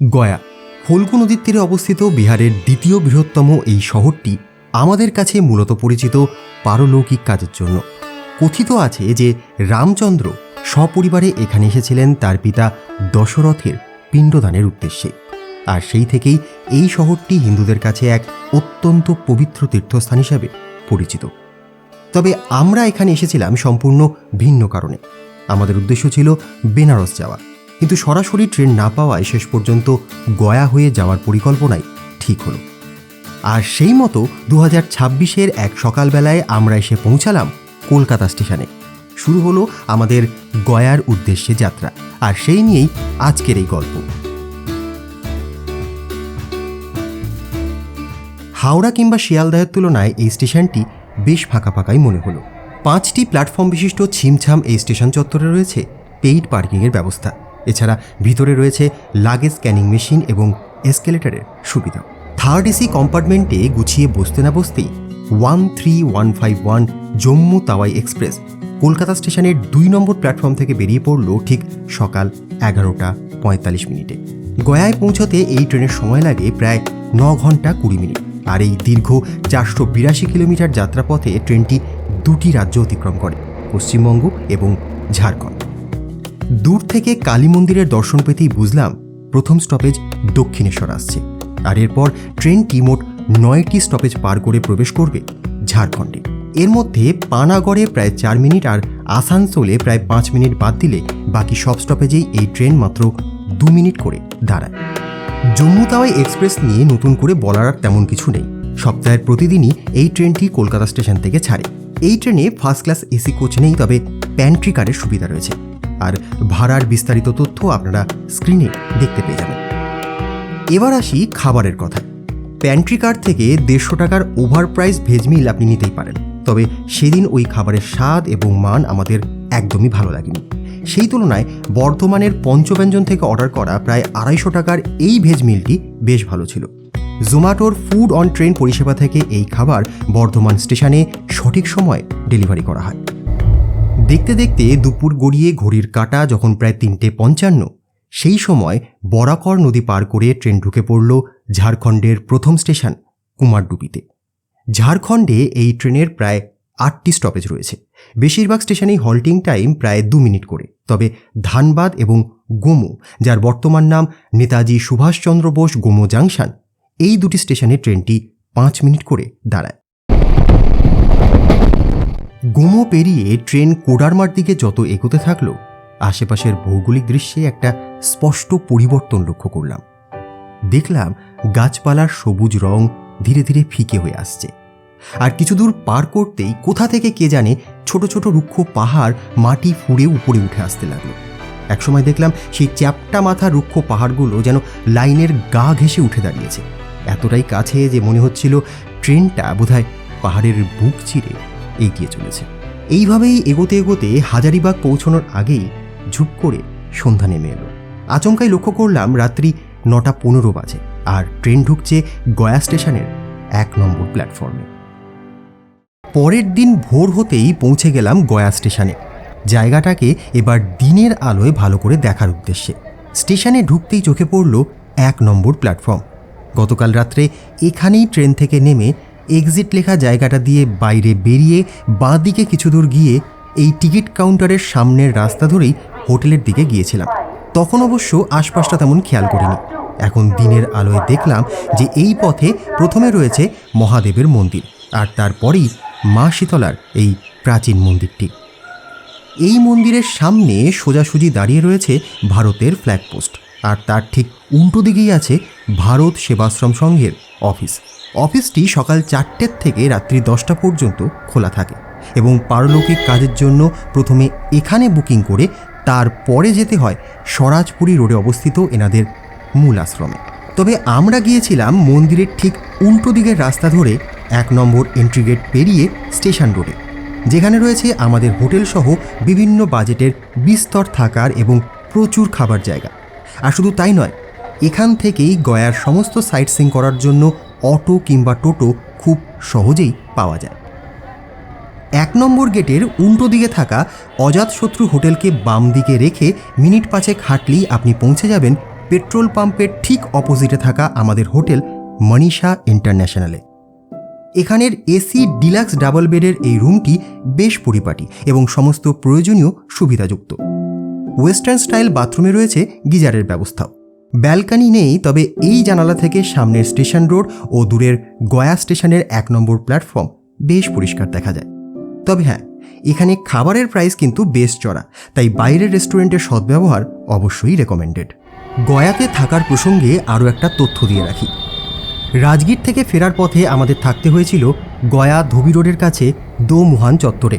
গয়া ফল্গু নদীর তীরে অবস্থিত বিহারের দ্বিতীয় বৃহত্তম এই শহরটি আমাদের কাছে মূলত পরিচিত পারলৌকিক কাজের জন্য। কথিত আছে যে রামচন্দ্র সপরিবারে এখানে এসেছিলেন তার পিতা দশরথের পিণ্ডদানের উদ্দেশ্যে, আর সেই থেকেই এই শহরটি হিন্দুদের কাছে এক অত্যন্ত পবিত্র তীর্থস্থান হিসাবে পরিচিত। তবে আমরা এখানে এসেছিলাম সম্পূর্ণ ভিন্ন কারণে। আমাদের উদ্দেশ্য ছিল বেনারস যাওয়া, কিন্তু সরাসরি ট্রেন না পাওয়ায় শেষ পর্যন্ত গয়া হয়ে যাওয়ার পরিকল্পনাই ঠিক হলো। আর সেই মতো 2026-এর এক সকালবেলায় আমরা এসে পৌঁছালাম কলকাতা স্টেশনে। শুরু হলো আমাদের গয়ার উদ্দেশ্যে যাত্রা, আর সেই নিয়েই আজকের এই গল্প। হাওড়া কিংবা শিয়ালদহের তুলনায় এই স্টেশনটি বেশ ফাঁকা ফাঁকাই মনে হলো। 5টি প্ল্যাটফর্ম বিশিষ্ট ছিমছাম এই স্টেশন চত্বরে রয়েছে পেইড পার্কিংয়ের ব্যবস্থা। এছাড়া ভিতরে রয়েছে লাগেজ স্ক্যানিং মেশিন এবং এসকেলেটরের সুবিধা। থার্ড এসি কম্পার্টমেন্টে গুছিয়ে বসতে না বসতেই 13151 জম্মু তাওয়াই এক্সপ্রেস কলকাতা স্টেশনের 2 নম্বর প্ল্যাটফর্ম থেকে বেরিয়ে পড়ল ঠিক সকাল 11:45। গয়ায় পৌঁছতে এই ট্রেনের সময় লাগে প্রায় 9 ঘন্টা 20 মিনিট। আর এই দীর্ঘ 482 কিলোমিটার যাত্রাপথে ট্রেনটি 2টি রাজ্য অতিক্রম করে, পশ্চিমবঙ্গ এবং ঝাড়খণ্ড। দূর থেকে কালী মন্দিরের দর্শন পেতেই বুঝলাম প্রথম স্টপেজ দক্ষিণেশ্বর আসছে। আর এরপর ট্রেনটি মোট 9টি স্টপেজ পার করে প্রবেশ করবে ঝাড়খণ্ডে। এর মধ্যে পানাগড়ে প্রায় 4 মিনিট আর আসানসোলে প্রায় 5 মিনিট বাদ দিলে বাকি সব স্টপেজেই এই ট্রেন মাত্র 2 মিনিট করে দাঁড়ায়। জম্মু তাওয়াই এক্সপ্রেস নিয়ে নতুন করে বলার আর তেমন কিছু নেই। সপ্তাহের প্রতিদিনই এই ট্রেনটি কলকাতা স্টেশন থেকে ছাড়ে। এই ট্রেনে ফার্স্ট ক্লাস এসি কোচ নেই, তবে প্যান্ট্রি কারের সুবিধা রয়েছে। আর ভাড়ার বিস্তারিত তথ্য আপনারা স্ক্রিনে দেখতে পেয়ে যাবেন। এবার আসি খাবারের কথা। প্যান্ট্রি কার থেকে 150 টাকার ওভার প্রাইস ভেজ মিল আপনি নিতেই পারেন, তবে সেদিন ওই খাবারের স্বাদ এবং মান আমাদের একদমই ভালো লাগেনি। সেই তুলনায় বর্ধমানের পঞ্চব্যঞ্জন থেকে অর্ডার করা প্রায় 250 টাকার এই ভেজ মিলটি বেশ ভালো ছিল। জোম্যাটোর ফুড অন ট্রেন পরিষেবা থেকে এই খাবার বর্ধমান স্টেশনে সঠিক সময়ে ডেলিভারি করা হয়। দেখতে দেখতে দুপুর গড়িয়ে ঘড়ির কাঁটা যখন প্রায় 3:55, সেই সময় বরাকর নদী পার করে ট্রেন ঢুকে পড়ল ঝাড়খণ্ডের প্রথম স্টেশন কুমারডুবিতে। ঝাড়খণ্ডে এই ট্রেনের প্রায় 8টি স্টপেজ রয়েছে। বেশিরভাগ স্টেশনেই হল্টিং টাইম প্রায় 2 মিনিট করে, তবে ধানবাদ এবং গোমো, যার বর্তমান নাম নেতাজি সুভাষচন্দ্র বোস গোমো জাংশন, এই দুটি স্টেশনে ট্রেনটি 5 মিনিট করে দাঁড়ায়। গোমো পেরিয়ে ট্রেন কোডারমার দিকে যত এগোতে থাকলো, আশেপাশের ভৌগোলিক দৃশ্যে একটা স্পষ্ট পরিবর্তন লক্ষ্য করলাম। দেখলাম গাছপালার সবুজ রং ধীরে ধীরে ফিকে হয়ে আসছে, আর কিছু দূর পার করতেই কোথা থেকে কে জানে ছোট ছোট রুক্ষ পাহাড় মাটি ফুঁড়ে উপরে উঠে আসতে লাগলো। একসময় দেখলাম সেই চ্যাপ্টা মাথা রুক্ষ পাহাড়গুলো যেন লাইনের গা ঘেঁষে উঠে দাঁড়িয়েছে, এতটাই কাছে যে মনে হচ্ছিল ট্রেনটা বোধহয় পাহাড়ের বুক চিরে এগিয়ে চলেছে। এইভাবেই এগোতে এগোতে হাজারিবাগ পৌঁছানোর আগেই ঝুপ করে সন্ধ্যা নেমে এলো। আচমকাই লক্ষ্য করলাম রাত্রি 9:15 বাজে, আর ট্রেন ঢুকছে গয়া স্টেশনের 1 নম্বর প্ল্যাটফর্মে। পরের দিন ভোর হতেই পৌঁছে গেলাম গয়া স্টেশনে। জায়গাটাকে এবার দিনের আলোয় ভালো করে দেখার উদ্দেশ্যে স্টেশনে ঢুকতেই চোখে পড়ল 1 নম্বর প্ল্যাটফর্ম। গতকাল রাত্রে এখানেই ট্রেন থেকে নেমে এক্সিট লেখা জায়গাটা দিয়ে বাইরে বেরিয়ে বাঁ দিকে কিছু দূর গিয়ে এই টিকিট কাউন্টারের সামনের রাস্তা ধরেই হোটেলের দিকে গিয়েছিলাম। তখন অবশ্য আশপাশটা তেমন খেয়াল করিনি। এখন দিনের আলোয় দেখলাম যে এই পথে প্রথমে রয়েছে মহাদেবের মন্দির, আর তারপরেই মা শীতলার এই প্রাচীন মন্দিরটি। এই মন্দিরের সামনে সোজাসুজি দাঁড়িয়ে রয়েছে ভারতের ফ্ল্যাগ পোস্ট, আর তার ঠিক উল্টো দিকেই আছে ভারত সেবাশ্রম সংঘের অফিস। অফিসটি সকাল 4টের থেকে রাত্রি 10টা পর্যন্ত খোলা থাকে, এবং পারলৌকিক কাজের জন্য প্রথমে এখানে বুকিং করে তারপরে যেতে হয় স্বরাজপুরি রোডে অবস্থিত এনাদের মূল আশ্রমে। তবে আমরা গিয়েছিলাম মন্দিরের ঠিক উল্টো দিকের রাস্তা ধরে 1 নম্বর এন্ট্রি গেট পেরিয়ে স্টেশন রোডে, যেখানে রয়েছে আমাদের হোটেল সহ বিভিন্ন বাজেটের বিস্তর থাকার এবং প্রচুর খাবার জায়গা। আর শুধু তাই নয়, এখান থেকেই গয়ার সমস্ত সাইট সিইং করার জন্য অটো কিংবা টোটো খুব সহজেই পাওয়া যায়। 1 নম্বর গেটের উল্টো দিকে থাকা অজাতশত্রু হোটেলকে বাম দিকে রেখে মিনিট 5 হাঁটলেই আপনি পৌঁছে যাবেন পেট্রোল পাম্পের ঠিক অপোজিটে থাকা আমাদের হোটেল মনীষা ইন্টারন্যাশনালে। এখানের এসি ডিলাক্স ডাবল বেডের এই রুমটি বেশ পরিপাটি এবং সমস্ত প্রয়োজনীয় সুবিধাযুক্ত। ওয়েস্টার্ন স্টাইল বাথরুমে রয়েছে গিজারের ব্যবস্থাও। ব্যালকানি নেই, তবে এই জানালা থেকে সামনের স্টেশন রোড ও দূরের গয়া স্টেশনের 1 নম্বর প্ল্যাটফর্ম বেশ পরিষ্কার দেখা যায়। তবে হ্যাঁ, এখানে খাবারের প্রাইস কিন্তু বেশ চড়া, তাই বাইরের রেস্টুরেন্টের সদ্ব্যবহার অবশ্যই রেকমেন্ডেড। গয়াতে থাকার প্রসঙ্গে আরও একটা তথ্য দিয়ে রাখি। রাজগীর থেকে ফেরার পথে আমাদের থাকতে হয়েছিল গয়া ধোবি রোডের কাছে দোমুহান চত্বরে।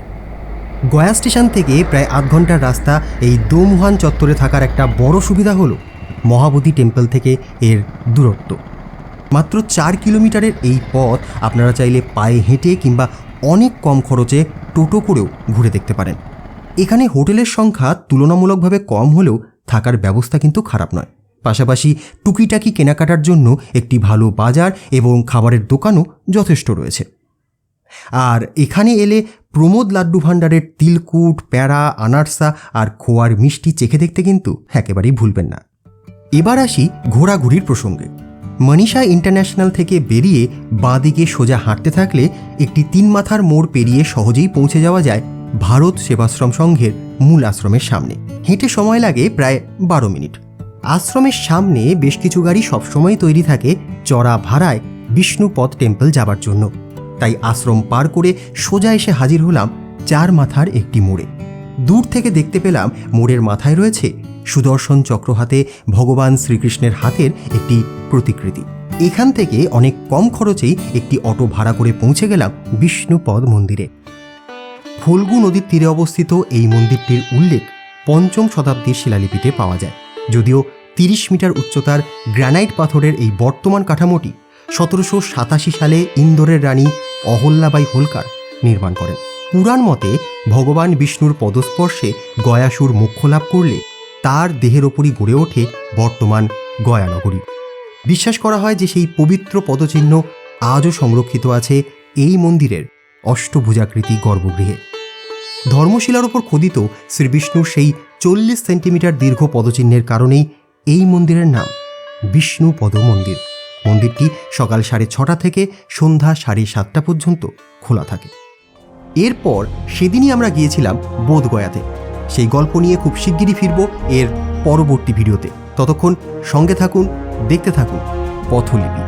গয়া স্টেশন থেকে প্রায় 8 ঘন্টার রাস্তা। এই দোমুহান চত্বরে থাকার একটা বড় সুবিধা হলো মহাবোধি টেম্পল থেকে এর দূরত্ব মাত্র 4 কিলোমিটারের। এই পথ আপনারা চাইলে পায়ে হেঁটে কিংবা অনেক কম খরচে টোটো করেও ঘুরে দেখতে পারেন। এখানে হোটেলের সংখ্যা তুলনামূলকভাবে কম হলেও থাকার ব্যবস্থা কিন্তু খারাপ নয়। পাশাপাশি টুকিটাকি কেনাকাটার জন্য একটি ভালো বাজার এবং খাবারের দোকানও যথেষ্ট রয়েছে। আর এখানে এলে প্রমোদ লাড্ডু ভাণ্ডারের তিলকুট, প্যারা, আনারসা আর খোয়ার মিষ্টি চেখে দেখতে কিন্তু একেবারেই ভুলবেন না। এবার আসি ঘোরাঘুরির প্রসঙ্গে। মনীষা ইন্টারন্যাশনাল থেকে বেরিয়ে বাঁদিকে সোজা হাঁটতে থাকলে একটি 3 মাথার মোড় পেরিয়ে সহজেই পৌঁছে যাওয়া যায় ভারত সেবাশ্রম সংঘের মূল আশ্রমের সামনে। হেঁটে সময় লাগে প্রায় 12 মিনিট। আশ্রমের সামনে বেশ কিছু গাড়ি সবসময় তৈরি থাকে চড়া ভাড়ায় বিষ্ণুপদ টেম্পল যাবার জন্য। তাই আশ্রম পার করে সোজা এসে হাজির হলাম 4 মাথার একটি মোড়ে। দূর থেকে দেখতে পেলাম মোড়ের মাথায় রয়েছে সুদর্শন চক্র হাতে ভগবান শ্রীকৃষ্ণের হাতের একটি প্রতিকৃতি। এখান থেকে অনেক কম খরচেই একটি অটো ভাড়া করে পৌঁছে গেলাম বিষ্ণুপদ মন্দিরে। ফল্গু নদীর তীরে অবস্থিত এই মন্দিরটির উল্লেখ 5ম শতাব্দীর শিলালিপিতে পাওয়া যায়। যদিও 30 মিটার উচ্চতার গ্রানাইট পাথরের এই বর্তমান কাঠামোটি 1787 সালে ইন্দোরের রানী অহল্যাবাই হোলকার নির্মাণ করেন। পুরাণ মতে ভগবান বিষ্ণুর পদস্পর্শে গয়াসুর মোক্ষ লাভ করলে তার দেহের ওপরই গড়ে ওঠে বর্তমান গয়ানগরী। বিশ্বাস করা হয় যে সেই পবিত্র পদচিহ্ন আজও সংরক্ষিত আছে এই মন্দিরের অষ্টভুজাকৃতি গর্ভগৃহে। ধর্মশিলার ওপর খোদিত শ্রীবিষ্ণুর সেই 40 সেন্টিমিটার দীর্ঘ পদচিহ্নের কারণেই এই মন্দিরের নাম বিষ্ণুপদ মন্দির। মন্দিরটি সকাল 6:30 থেকে সন্ধ্যা 7:30 পর্যন্ত খোলা থাকে। এরপর সেদিনই আমরা গিয়েছিলাম বোধগয়াতে। সেই গল্প নিয়ে খুব শিগগিরই ফিরব এর পরবর্তী ভিডিওতে। ততক্ষণ সঙ্গে থাকুন, দেখতে থাকুন পথলিপি।